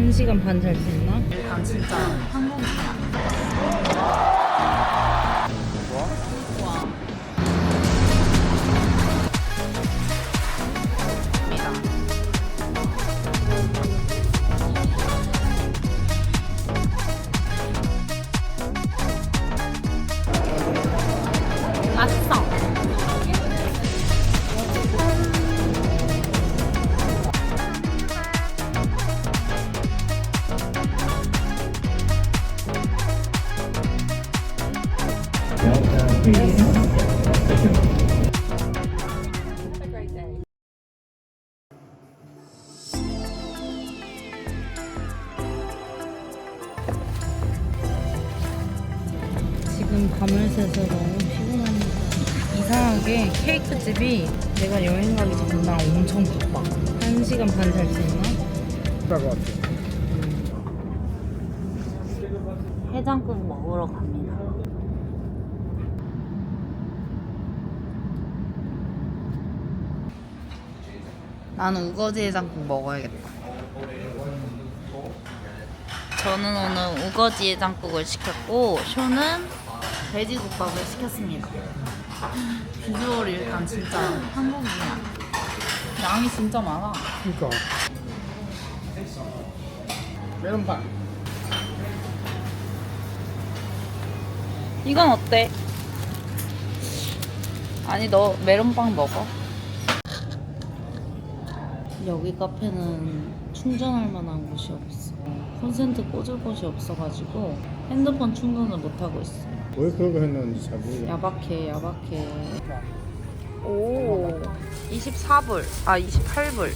1시간 반 잘 수 있나? 일단 진짜 한국이야. 좋아. 맛있어. 지금 밤을 새서 너무 피곤합니다. 이상하게 케이크 집이 내가 여행 가기 전날 엄청 바빠. 1시간 반 잘 수 있나? 비쌀 것 같아. 해장국 먹으러 갑니다. 나는 우거지 해장국 먹어야겠다. 저는 오늘 우거지 해장국을 시켰고 쇼는 돼지국밥을 시켰습니다. 비주얼이 일단 진짜 한국이야. 양이 진짜 많아. 그니까. 메론빵. 이건 어때? 아니 너 메론빵 먹어. 여기 카페는 충전할 만한 곳이 없어. 콘센트 꽂을 곳이 없어가지고 핸드폰 충전을 못하고 있어. 왜 그런 거 했는지 잘 모르겠어. 야박해. 오 24불 28불.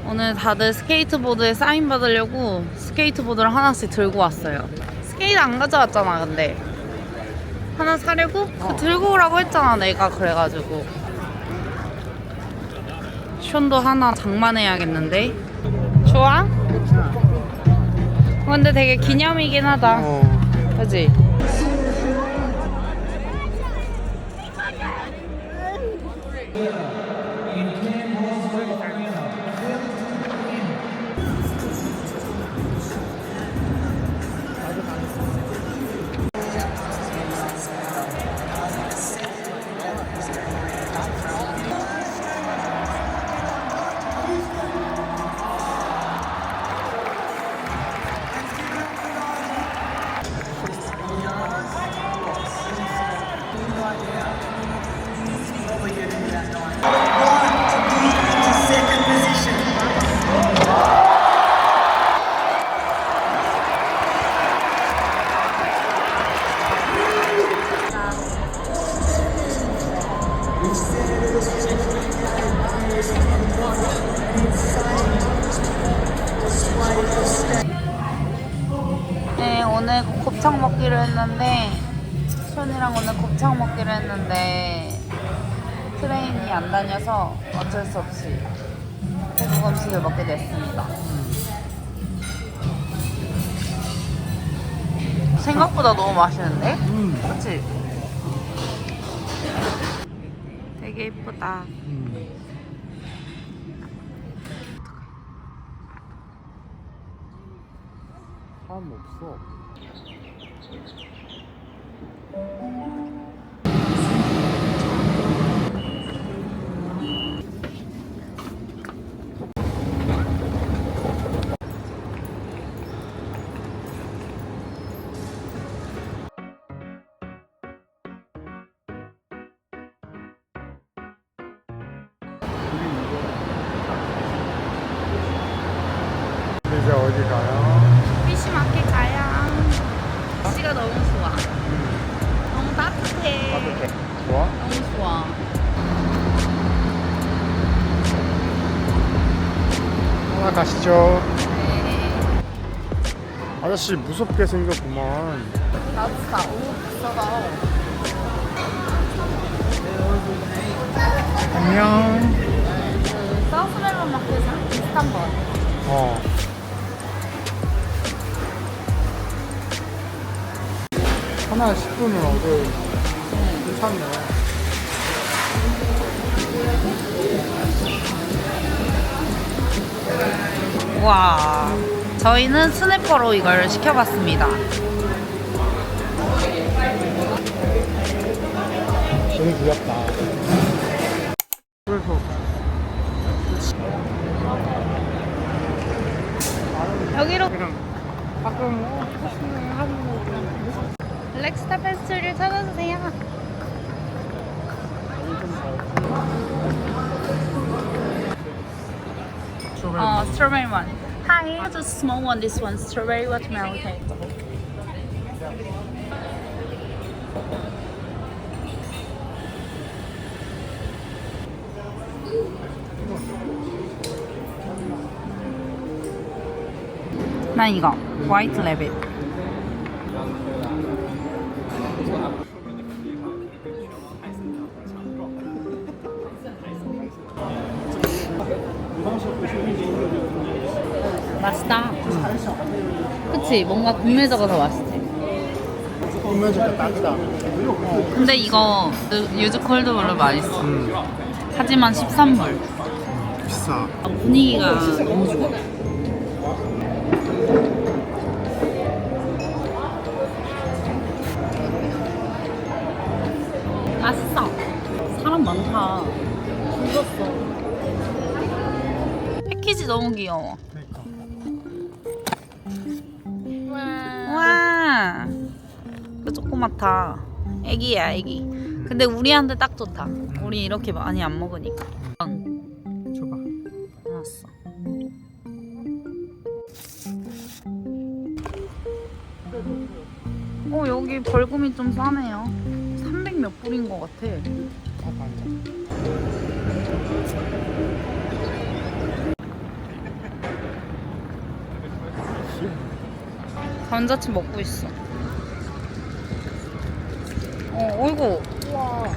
오늘 다들 스케이트보드에 사인 받으려고 스케이트보드를 하나씩 들고 왔어요. 스케이트 안 가져왔잖아. 근데 하나 사려고? 들고 오라고 했잖아 내가. 그래가지고 션도 하나 장만해야겠는데. 좋아? 근데 되게 기념이긴 하다. 그치? 네, 오늘 곱창 먹기로 했는데 션이랑 오늘 곱창 먹기로 했는데 트레인이 안 다녀서 어쩔 수 없이 태국 음식을 먹게 됐습니다. 생각보다 너무 맛있는데? 그치? 되게 예쁘다. 사람 없어. 이제 어디 가요? 피시마켓 가야. 날씨가 너무 좋아. 너무 따뜻해. 따뜻해. 좋아? 너무 좋아. 하나 가시죠. 네. 아저씨 무섭게 생겼구만. 따뜻하. 오, 비싸다. 안녕. 그 사우스멜론 마켓이랑 비슷한 거 같아. 어. 하나 10분은 얻어. 괜찮네. 와, 저희는 스냅퍼로 이걸 시켜봤습니다. 너무 귀엽다. 그래서 여기로 그냥 가끔 하는 거 그냥 렉스타 페스트를 찾아주세요. Strawberry one. Hi, just small one. This one, strawberry watermelon cake. 난 이거 화이트 레빗. 맛있다. 그치? 뭔가 국내저가 더 맛있지. 꾸며줄 딱이다. 근데 이거 유즈 콜드브루 맛있어. 하지만 13불. 비싸. 분위기가 너무 좋아. 맛있어. 사람 많다. 죽었어. 패키지 너무 귀여워. 그러니까. 와. 그 조그맣다. 애기야, 애기. 근데 우리한테 딱 좋다. 우리 이렇게 많이 안 먹으니까. 줘봐. 알았어. 여기 벌금이 좀 싸네요. 300 몇 불인 것 같아. 감자칩 먹고 있어. 어이구. 우와.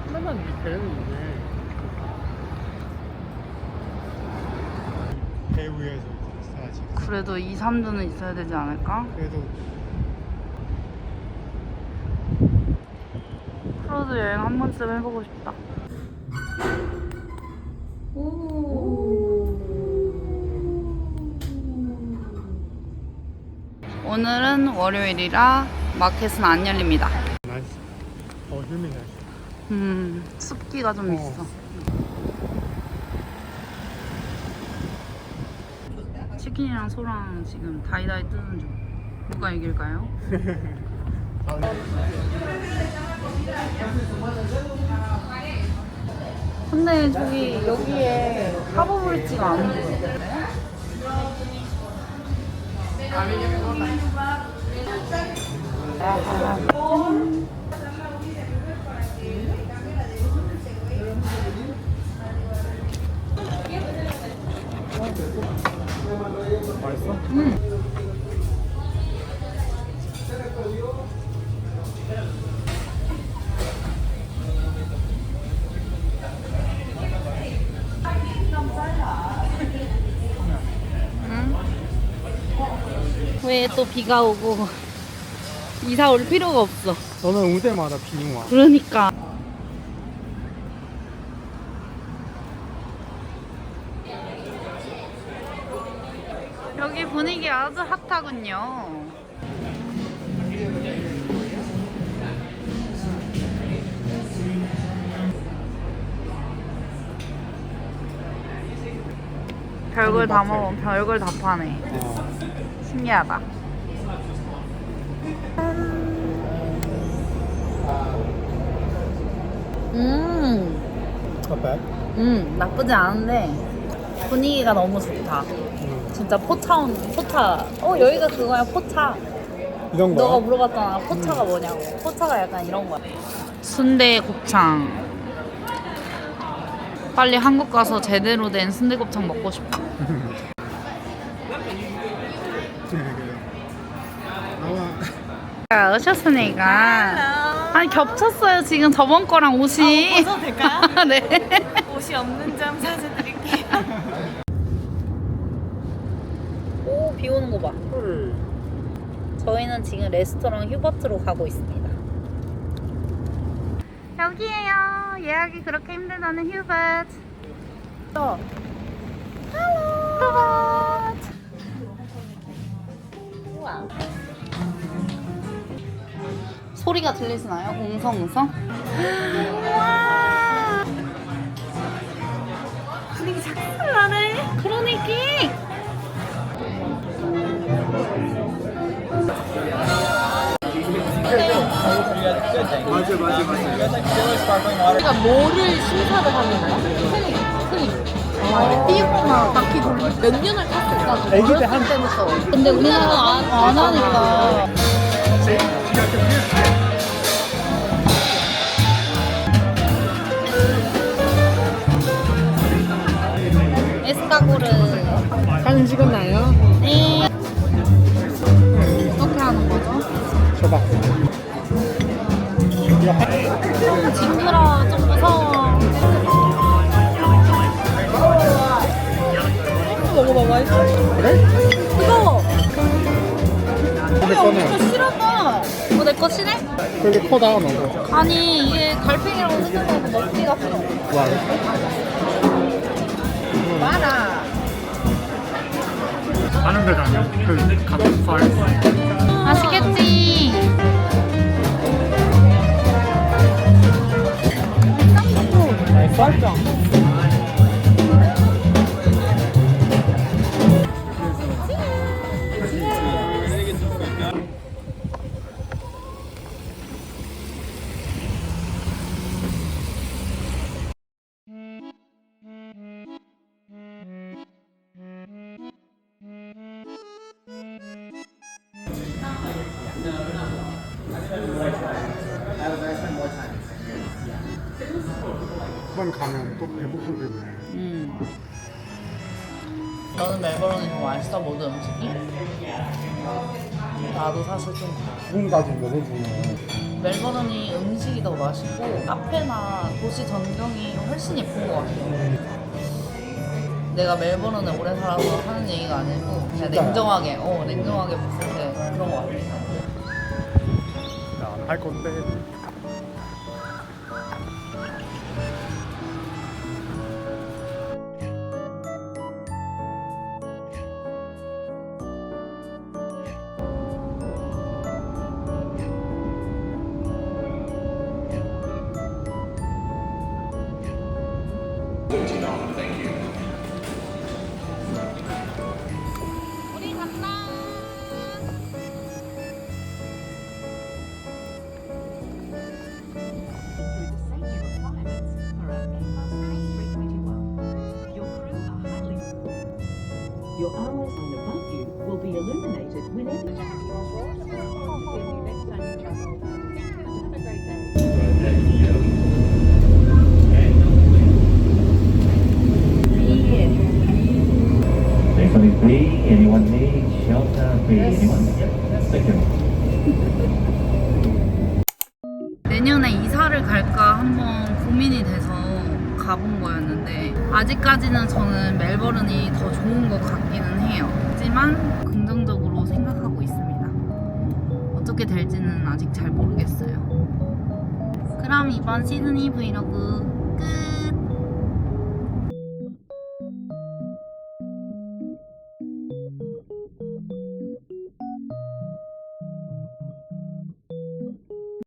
하나만 배우네. 배우에서 있어야지. 그래도 2, 3주는 있어야 되지 않을까? 그래도 크루즈 여행 한 번쯤 해보고 싶다. 오늘은 월요일이라 마켓은 안 열립니다. 나이스. 힘이 나이스. 습기가 좀 있어. 치킨이랑 소랑 지금 다이다이 뜨는 중. 누가 이길까요? 근데 저기 여기에 하버브리지가 안 보여. 맛있어? 왜 또 비가 오고 이사 올 필요가 없어. 너는 올 때마다 비는 와. 그러니까. 여기 분위기 아주 핫하군요. 별걸 다 먹어. 별걸 다 파네. 신기하다. 어때? 나쁘지 않은데 분위기가 너무 좋다. 진짜 포차. 여기가 그거야, 포차. 이런 거야? 너가 물어봤잖아, 포차가 뭐냐고. 포차가 약간 이런 거야. 순대 곱창. 빨리 한국 가서 제대로 된 순대 곱창 먹고 싶다. 나와. 오셨으니까. 아니, 겹쳤어요 지금 저번 거랑 옷이. 벗어도 될까요? 네. 옷이 없는 점 사줘드릴게요. 오, 비 오는 거 봐. 헐. 저희는 지금 레스토랑 휴버트로 가고 있습니다. 여기에요. 예약이 그렇게 힘들다는 휴버트. 휴버트. 우와. 소리가 들리시나요? 웅성웅성? 우와. 분위기 작살나네. 그러니까. 맞아. 그러니까 뭐를 심사를 하는 거야? 스님. 띄우거나 바퀴 돌리 몇 년을 탔을까? 애기들 한 때부터. 근데 우리나라가 안 하니까. 에스카고르. 사진 찍었나요? 네. 어떻게 하는 거죠? 줘봐. 징그러워. 좀 무서워. 먹어봐, 맛있어. 그래? 뜨거워. 근데 이거 거는 싫었다. 내 거 싫어? 그렇게 커다 너도. 아니 이게 달팽이랑 흔든 거고 먹기가 싫어. 와. 많아. 하는 데가 아니야. 그 같은 사이즈. 맛있겠지. 쌀짱. 한번 가면 또 배고프겠네. 너는 멜버른이 더 맛있어? 모든 음식이? 나도 사실 좀 지금까지 먹어보면 멜버른이 음식이 더 맛있고 카페나 도시 전경이 훨씬 예쁜 것 같아. 내가 멜버른에 오래 살아서 하는 얘기가 아니고 그냥 냉정하게 봤을 때 그런 것 같아. 할 건데. 우리 간다. Your hour sign above you will be illuminated whenever you Have a great day. Basically free, anyone need shelter, free, anyone? Thank you. 내년에 이사를 갈까 한번 고민이 돼서 가본 거였는데 아직까지는 저는 멜버른이 더 좋은 것 같기는 해요. 하지만 긍정적으로 생각하고 있습니다. 어떻게 될지는 아직 잘 모르겠어요. 그럼 이번 시드니 브이로그